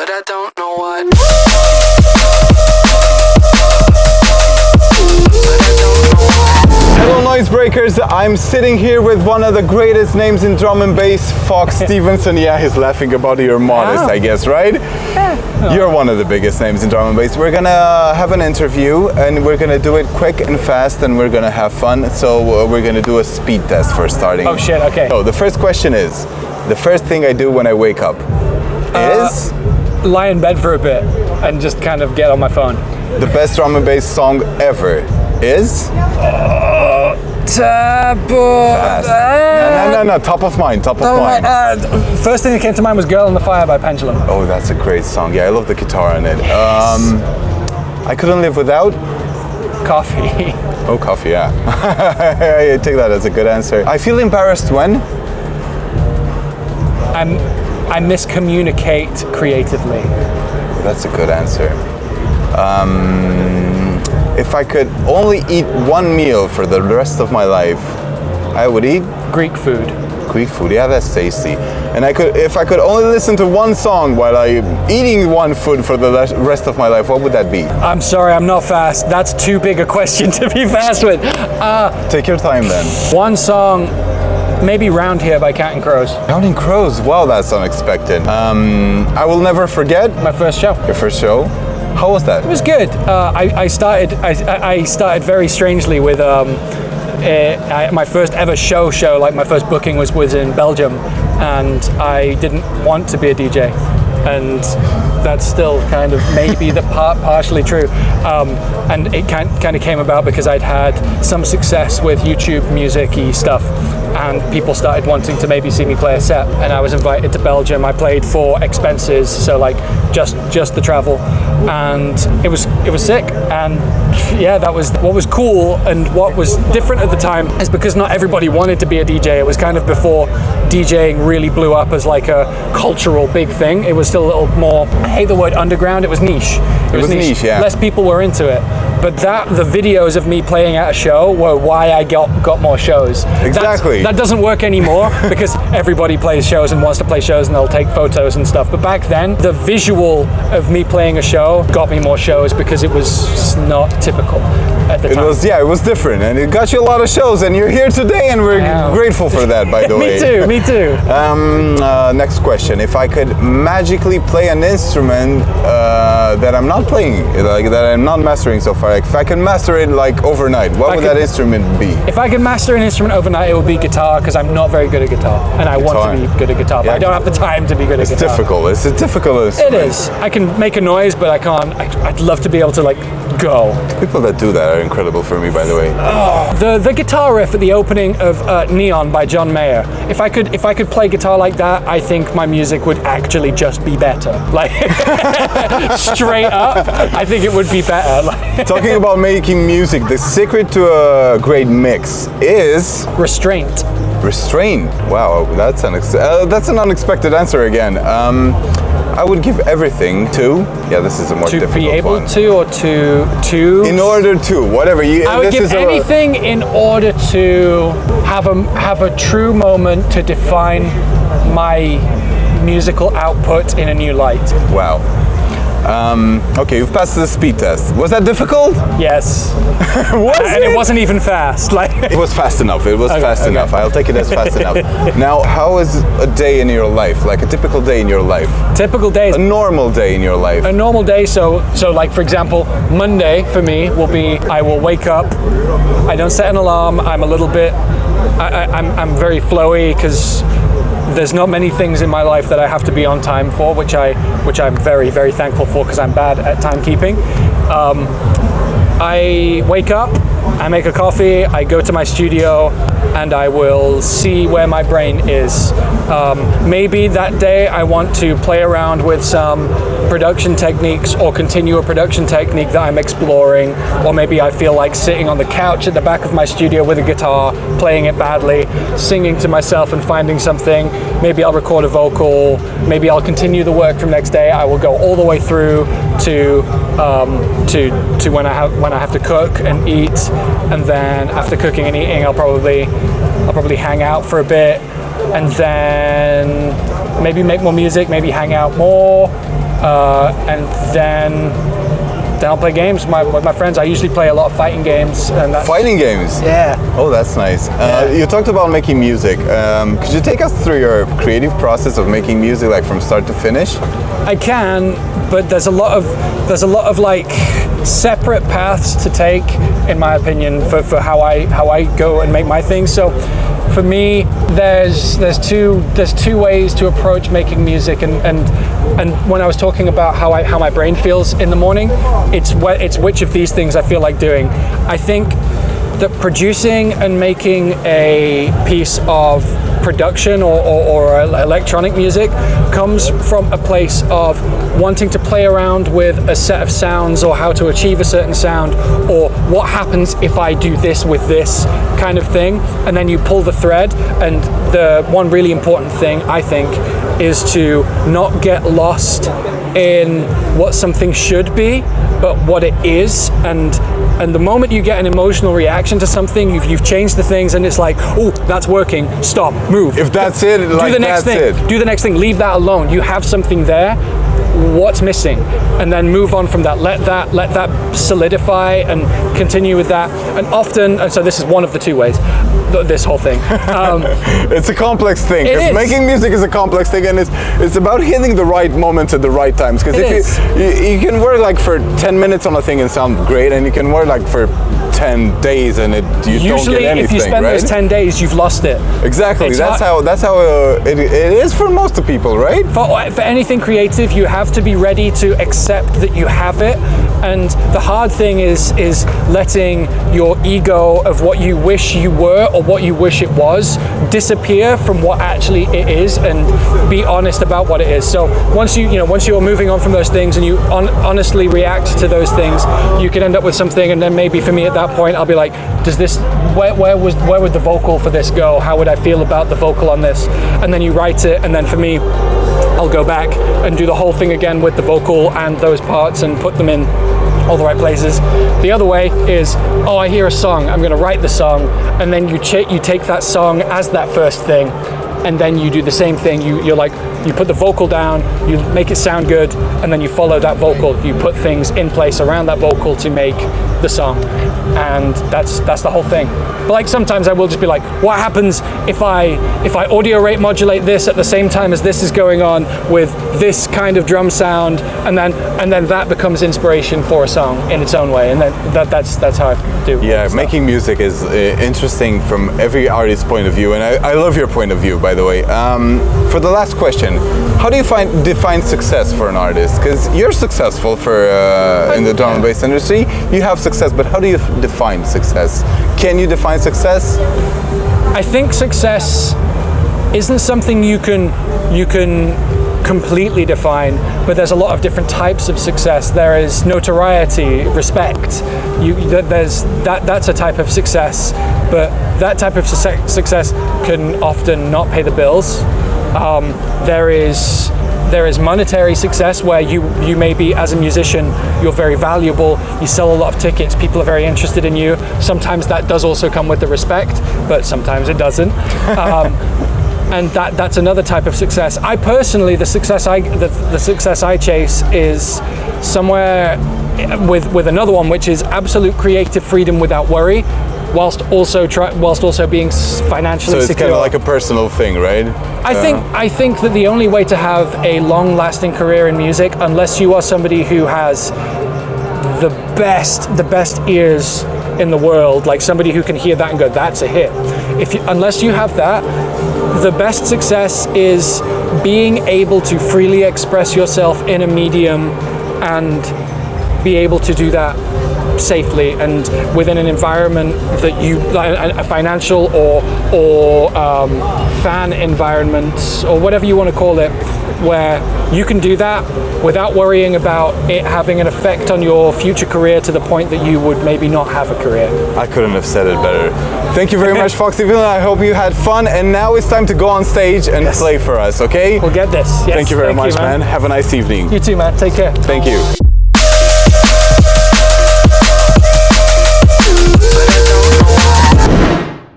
but I don't know what. Hello Noisebreakers, I'm sitting here with one of the greatest names in drum and bass, Fox Stevenson. Yeah, he's laughing about you're modest, I guess, right? Yeah. You're one of the biggest names in drum and bass. We're gonna have an interview and we're gonna do it quick and fast and we're gonna have fun. So we're gonna do a speed test for starting. Oh shit, okay. So the first question is, the first thing I do when I wake up is? Lie in bed for a bit and just kind of get on my phone. The best drum and bass song ever is? No, top of mind. First thing that came to mind was Girl on the Fire by Pendulum. Oh, that's a great song. Yeah, I love the guitar in it. I couldn't live without? Coffee. Oh, coffee, yeah. I take that as a good answer. I feel embarrassed when? I miscommunicate creatively. That's a good answer. If I could only eat one meal for the rest of my life, I would eat? Greek food. Greek food, yeah, that's tasty. And if I could only listen to one song while I'm eating one food for the rest of my life, what would that be? I'm sorry, I'm not fast. That's too big a question to be fast with. Take your time then. One song, maybe Round Here by Counting Crows. Counting Crows, wow, that's unexpected. I will never forget. My first show. Your first show? How was that? It was good. I started very strangely with my first ever show. Like my first booking was in Belgium, and I didn't want to be a DJ, and that's still kind of maybe partially true. And it kind of came about because I'd had some success with YouTube music-y stuff, and people started wanting to maybe see me play a set, and I was invited to Belgium. I played for expenses, so like just the travel, and it was sick. And yeah, that was what was cool. And what was different at the time is because not everybody wanted to be a DJ. It was kind of before DJing really blew up as like a cultural big thing. It was still a little more, I hate the word underground, it was niche. It was niche, yeah. Less people were into it. But the videos of me playing at a show were why I got more shows. Exactly. That doesn't work anymore because everybody plays shows and wants to play shows and they'll take photos and stuff. But back then, the visual of me playing a show got me more shows because it was not typical at the time. It was different, and it got you a lot of shows, and you're here today, and we're grateful for that, by the way. Me too. Next question. If I could magically play an instrument that I'm not playing, like that I'm not mastering so far, like if I could master it like overnight, what would that instrument be? If I could master an instrument overnight, it would be guitar, because I'm not very good at guitar, and I want to be good at guitar, but I don't have the time to be good at guitar. It's difficult. It's a difficult instrument. It is. I can make a noise, but I can't. I'd love to be able to like go. People that do that are incredible for me, by the way. The guitar riff at the opening of Neon by John Mayer. If I could play guitar like that, I think my music would actually just be better. Like straight up, I think it would be better. Talking about making music, the secret to a great mix is restraint. Restraint. Wow, that's an unexpected answer again. I would give everything to. Yeah, this is a more difficult one. To be able to, or to. In order to, whatever you. I would give anything in order to have a true moment to define my musical output in a new light. Wow. Okay, you've passed the speed test. Was that difficult? Yes. It wasn't even fast. It was fast enough. It was fast enough. I'll take it as fast enough. Now, how is a day in your life? Like a typical day in your life? Typical day. A normal day in your life. A normal day. So like for example, Monday for me will be I will wake up. I don't set an alarm. I'm a little bit. I'm very flowy because there's not many things in my life that I have to be on time for, which I'm very, very thankful for because I'm bad at timekeeping. I wake up, I make a coffee, I go to my studio, and I will see where my brain is. Maybe that day I want to play around with some production techniques or continue a production technique that I'm exploring, or maybe I feel like sitting on the couch at the back of my studio with a guitar, playing it badly, singing to myself and finding something. Maybe I'll record a vocal, maybe I'll continue the work from next day. I will go all the way through to when I have to cook and eat, and then after cooking and eating I'll probably hang out for a bit, and then maybe make more music, maybe hang out more, and then I'll play games with my friends. I usually play a lot of fighting games. And Fighting games? Yeah. Oh, that's nice. You talked about making music. Could you take us through your creative process of making music, like from start to finish? I can, but there's a lot of like separate paths to take, in my opinion, for how I go and make my things. So for me, there's two ways to approach making music, and when I was talking about how my brain feels in the morning, it's which of these things I feel like doing. I think that producing and making a piece of production or electronic music comes from a place of wanting to play around with a set of sounds, or how to achieve a certain sound, or what happens if I do this with this kind of thing, and then you pull the thread. And the one really important thing, I think, is to not get lost in what something should be, but what it is. And the moment you get an emotional reaction to something, you've changed the things, and it's like, oh, that's working, stop, move. If that's it, like, do the next that's thing. it. Do the next thing, leave that alone. You have something there, what's missing? And then move on from that. Let that solidify and continue with that. And often, and so this is one of the two ways, this whole thing. It's a complex thing. It is. Making music is a complex thing, and it's about hitting the right moments at the right times. Because if you can work like for 10 minutes on a thing and sound great, and you can work like for 10 days and you don't get anything. Usually, if you spend those 10 days, you've lost it. Exactly. That's how it is for most of people, right? For anything creative, you have to be ready to accept that you have it. And the hard thing is letting your ego of what you wish you were or what you wish it was disappear from what actually it is, and be honest about what it is. So once you're moving on from those things, and you honestly react to those things, you can end up with something. And then maybe for me at that point, I'll be like, where would the vocal for this go? How would I feel about the vocal on this? And then you write it, and then for me, I'll go back and do the whole thing again with the vocal and those parts, and put them in all the right places. The other way is, I hear a song, I'm gonna write the song, and then you take that song as that first thing, and then you do the same thing. You put the vocal down, you make it sound good, and then you follow that vocal. You put things in place around that vocal to make the song, and that's the whole thing. But like sometimes I will just be like, what happens if I audio rate modulate this at the same time as this is going on with this kind of drum sound, and then that becomes inspiration for a song in its own way, and then that's how I do. Yeah, making music is interesting from every artist's point of view, and I love your point of view, by the way. For the last question, how do you define success for an artist? Because you're successful in the drum and bass industry. You have success, but how do you define success? Can you define success? I think success isn't something you can completely define, but there's a lot of different types of success. There is notoriety, respect. That's a type of success, but that type of success can often not pay the bills. There is monetary success, where you may be, as a musician, you're very valuable, you sell a lot of tickets, people are very interested in you. Sometimes that does also come with the respect, but sometimes it doesn't. And that's another type of success. I personally, the success I chase is somewhere with another one, which is absolute creative freedom without worry, whilst also being financially secure. So it's kind of like a personal thing, right? I think that the only way to have a long-lasting career in music, unless you are somebody who has the best ears in the world, like somebody who can hear that and go, that's a hit. Unless you have that, the best success is being able to freely express yourself in a medium and be able to do that safely and within an environment that you, a financial or fan environment or whatever you want to call it, where you can do that without worrying about it having an effect on your future career to the point that you would maybe not have a career. I couldn't have said it better. Thank you very much, Fox Stevenson. I hope you had fun, and now it's time to go on stage and play for us, okay? We'll get this. Yes. Thank you very much, man. Have a nice evening. You too, man. Take care. Thank you.